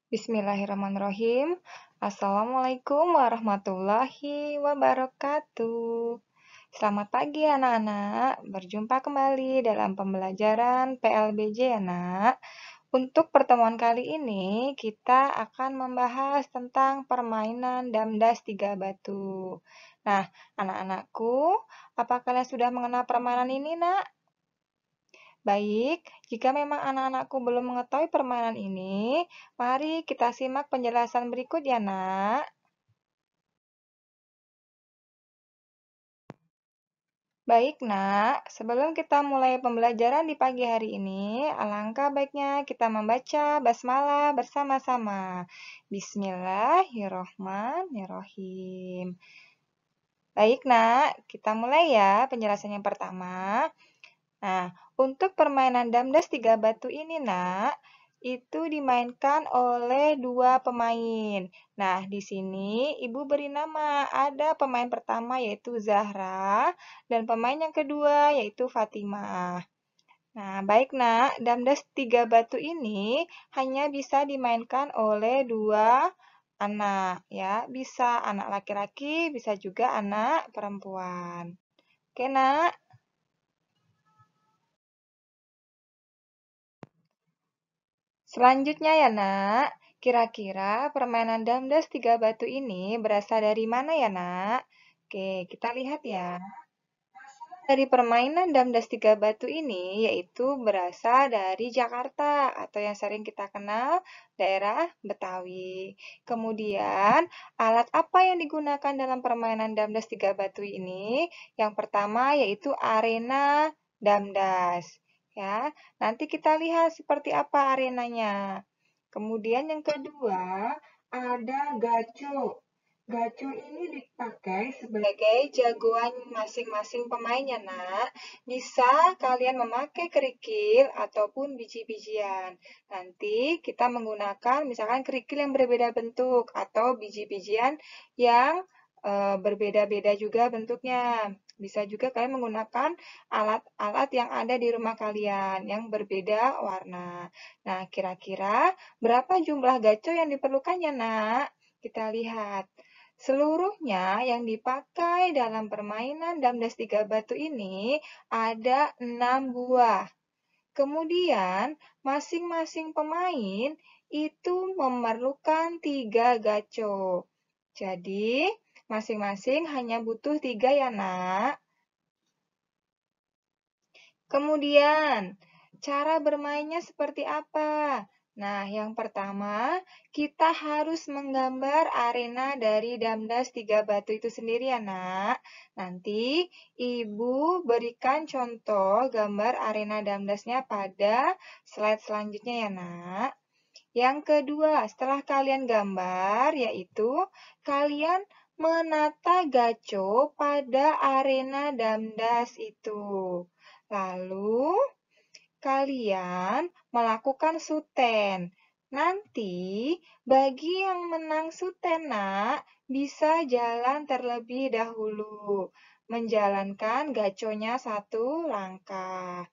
Bismillahirrahmanirrahim. Assalamualaikum warahmatullahi wabarakatuh. Selamat pagi anak-anak, berjumpa kembali dalam pembelajaran PLBJ ya nak. Untuk pertemuan kali ini kita akan membahas tentang permainan damdas tiga batu. Nah, anak-anakku, apa kalian sudah mengenal permainan ini nak? Baik, jika memang anak-anakku belum mengetahui permainan ini, mari kita simak penjelasan berikut ya, Nak. Baik, Nak. Sebelum kita mulai pembelajaran di pagi hari ini, alangkah baiknya kita membaca basmalah bersama-sama. Bismillahirrohmanirrohim. Baik, Nak. Kita mulai ya penjelasan yang pertama. Nah, untuk permainan damdas tiga batu ini, Nak, itu dimainkan oleh dua pemain. Nah, di sini Ibu beri nama. Ada pemain pertama yaitu Zahra dan pemain yang kedua yaitu Fatimah. Nah, baik Nak, damdas tiga batu ini hanya bisa dimainkan oleh dua anak ya. Bisa anak laki-laki, bisa juga anak perempuan. Oke, Nak. Selanjutnya ya nak, kira-kira permainan damdas tiga batu ini berasal dari mana ya nak? Oke, kita lihat ya. Dari permainan damdas tiga batu ini yaitu berasal dari Jakarta atau yang sering kita kenal daerah Betawi. Kemudian, alat apa yang digunakan dalam permainan damdas tiga batu ini? Yang pertama yaitu arena damdas. Ya, nanti kita lihat seperti apa arenanya. Kemudian yang kedua ada gaco. Gaco ini dipakai sebagai jagoan masing-masing pemainnya, Nak. Bisa kalian memakai kerikil ataupun biji-bijian. Nanti kita menggunakan misalkan kerikil yang berbeda bentuk atau biji-bijian yang berbeda-beda juga bentuknya. Bisa juga kalian menggunakan alat-alat yang ada di rumah kalian yang berbeda warna. Nah, kira-kira berapa jumlah gaco yang diperlukannya, Nak? Kita lihat. Seluruhnya yang dipakai dalam permainan damdas tiga batu ini ada 6 buah. Kemudian, masing-masing pemain itu memerlukan 3 gaco. Jadi, masing-masing hanya butuh 3 ya, nak. Kemudian, cara bermainnya seperti apa? Nah, yang pertama, kita harus menggambar arena dari damdas tiga batu itu sendiri ya, nak. Nanti, Ibu berikan contoh gambar arena damdasnya pada slide selanjutnya ya, nak. Yang kedua, setelah kalian gambar, yaitu kalian menata gaco pada arena damdas itu. Lalu, kalian melakukan suten. Nanti, bagi yang menang suten, nak, bisa jalan terlebih dahulu, menjalankan gaconya satu langkah.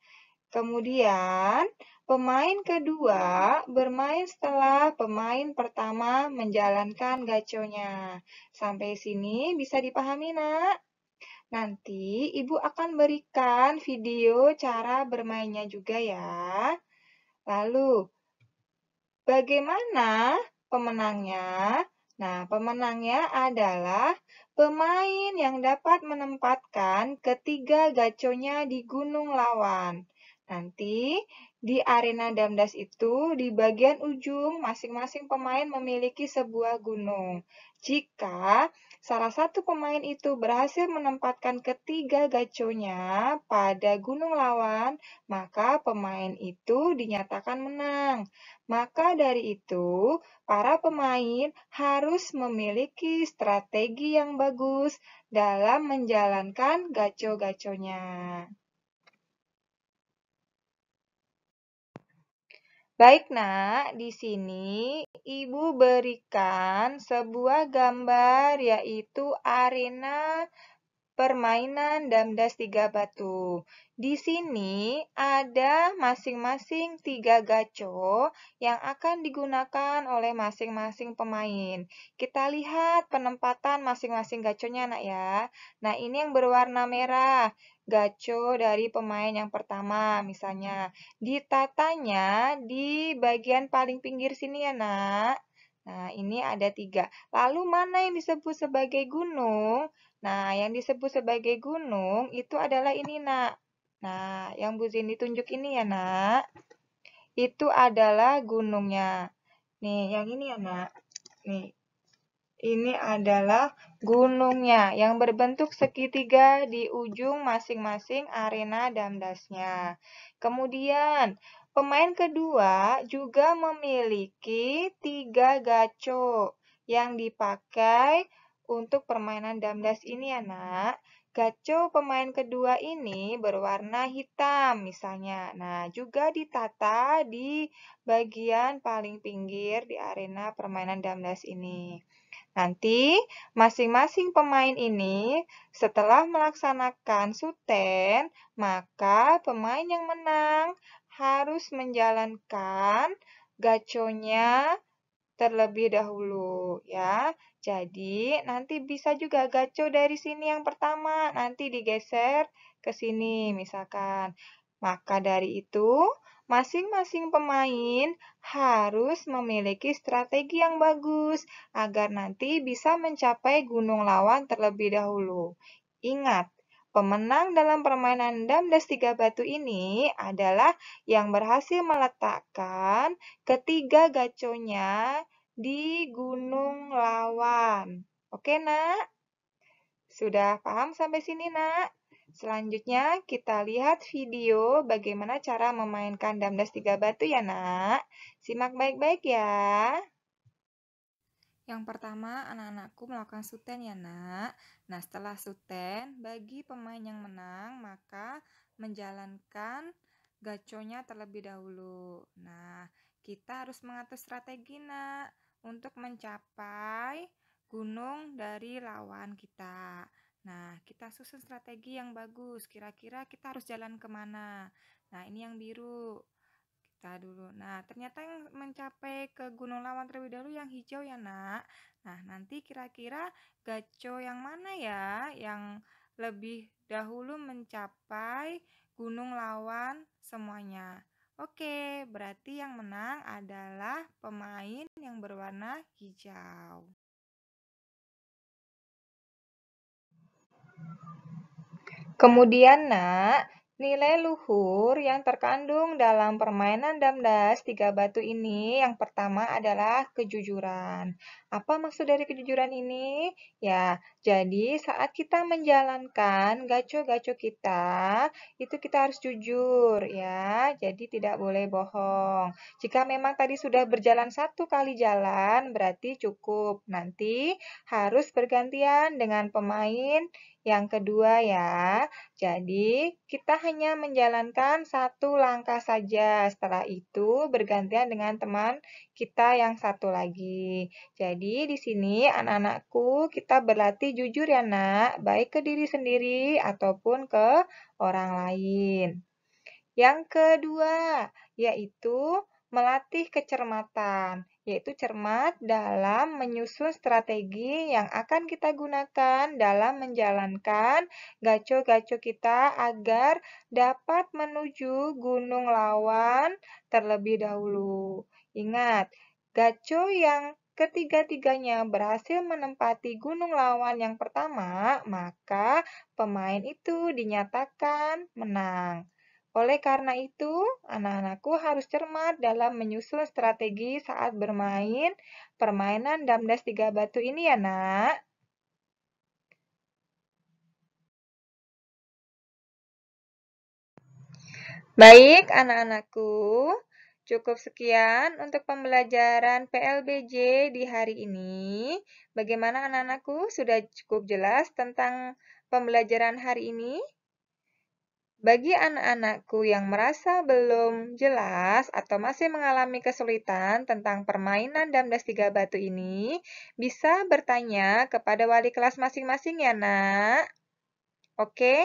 Kemudian, pemain kedua bermain setelah pemain pertama menjalankan gaconya. Sampai sini bisa dipahami, nak? Nanti Ibu akan berikan video cara bermainnya juga ya. Lalu, bagaimana pemenangnya? Nah, pemenangnya adalah pemain yang dapat menempatkan ketiga gaconya di gunung lawan. Nanti di arena damdas itu, di bagian ujung masing-masing pemain memiliki sebuah gunung. Jika salah satu pemain itu berhasil menempatkan ketiga gaconya pada gunung lawan, maka pemain itu dinyatakan menang. Maka dari itu, para pemain harus memiliki strategi yang bagus dalam menjalankan gaco-gaconya. Baik, Nak, di sini Ibu berikan sebuah gambar yaitu arena permainan damdas 3 batu. Di sini ada masing-masing 3 gaco yang akan digunakan oleh masing-masing pemain. Kita lihat penempatan masing-masing gaconya, Nak ya. Nah, ini yang berwarna merah. Gaco dari pemain yang pertama, misalnya. Ditatanya di bagian paling pinggir sini ya, Nak. Nah, ini ada 3. Lalu mana yang disebut sebagai gunung? Nah, yang disebut sebagai gunung itu adalah ini, Nak. Nah, yang Bu Zini tunjuk ini ya, Nak. Itu adalah gunungnya. Nih, yang ini ya, Nak. Nih, ini adalah gunungnya yang berbentuk segitiga di ujung masing-masing arena damdasnya. Kemudian, pemain kedua juga memiliki 3 gaco yang dipakai untuk permainan damdas ini ya, Nak. Gaco pemain kedua ini berwarna hitam misalnya. Nah, juga ditata di bagian paling pinggir di arena permainan damdas ini. Nanti, masing-masing pemain ini setelah melaksanakan suten, maka pemain yang menang harus menjalankan gaconya terlebih dahulu ya. Jadi, nanti bisa juga gaco dari sini yang pertama, nanti digeser ke sini misalkan. Maka dari itu, masing-masing pemain harus memiliki strategi yang bagus agar nanti bisa mencapai gunung lawan terlebih dahulu. Ingat, pemenang dalam permainan damdas 3 batu ini adalah yang berhasil meletakkan ketiga gaconya di gunung lawan. Oke, Nak? Sudah paham sampai sini, Nak? Selanjutnya, kita lihat video bagaimana cara memainkan damdas 3 batu ya, Nak. Simak baik-baik ya. Yang pertama, anak-anakku melakukan suten ya, Nak. Nah, setelah suten, bagi pemain yang menang, maka menjalankan gaconya terlebih dahulu. Nah, kita harus mengatur strategi, Nak, untuk mencapai gunung dari lawan kita. Nah, kita susun strategi yang bagus. Kira-kira kita harus jalan kemana? Nah, ini yang biru. Kita dulu. Nah, ternyata yang mencapai ke gunung lawan terlebih dahulu yang hijau ya, Nak. Nah, nanti kira-kira gaco yang mana ya yang lebih dahulu mencapai gunung lawan semuanya? Oke, berarti yang menang adalah pemain yang berwarna hijau. Kemudian, Nak, nilai luhur yang terkandung dalam permainan damdas 3 batu ini yang pertama adalah kejujuran. Apa maksud dari kejujuran ini? Ya, jadi saat kita menjalankan gaco-gaco kita, itu kita harus jujur ya, jadi tidak boleh bohong. Jika memang tadi sudah berjalan 1 kali jalan, berarti cukup. Nanti harus bergantian dengan pemain yang kedua ya. Jadi, kita hanya menjalankan 1 langkah saja. Setelah itu, bergantian dengan teman kita yang satu lagi. Jadi, di sini anak-anakku, kita berlatih jujur ya, Nak, baik ke diri sendiri ataupun ke orang lain. Yang kedua, yaitu melatih kecermatan, yaitu cermat dalam menyusun strategi yang akan kita gunakan dalam menjalankan gaco-gaco kita agar dapat menuju gunung lawan terlebih dahulu. Ingat, gaco yang ketiga-tiganya berhasil menempati gunung lawan yang pertama, maka pemain itu dinyatakan menang. Oleh karena itu, anak-anakku harus cermat dalam menyusun strategi saat bermain permainan damdas 3 batu ini ya, Nak. Baik, anak-anakku. Cukup sekian untuk pembelajaran PLBJ di hari ini. Bagaimana anak-anakku? Sudah cukup jelas tentang pembelajaran hari ini? Bagi anak-anakku yang merasa belum jelas atau masih mengalami kesulitan tentang permainan damdas 3 batu ini, bisa bertanya kepada wali kelas masing-masing ya, Nak. Oke?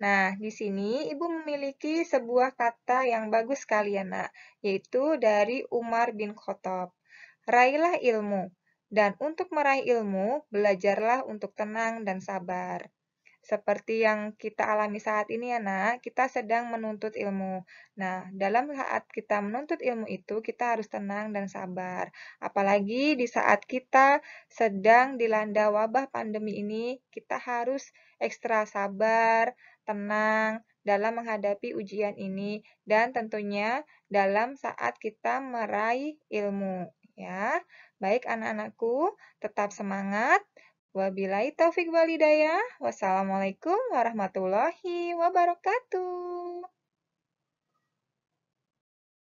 Nah, di sini Ibu memiliki sebuah kata yang bagus sekali ya, Nak, yaitu dari Umar bin Khattab. Raihlah ilmu, dan untuk meraih ilmu, belajarlah untuk tenang dan sabar. Seperti yang kita alami saat ini ya nak, kita sedang menuntut ilmu. Nah, dalam saat kita menuntut ilmu itu, kita harus tenang dan sabar. Apalagi di saat kita sedang dilanda wabah pandemi ini, kita harus ekstra sabar, tenang dalam menghadapi ujian ini, dan tentunya dalam saat kita meraih ilmu. Ya, baik anak-anakku, tetap semangat. Wabillahi taufik walhidayah. Wassalamualaikum warahmatullahi wabarakatuh.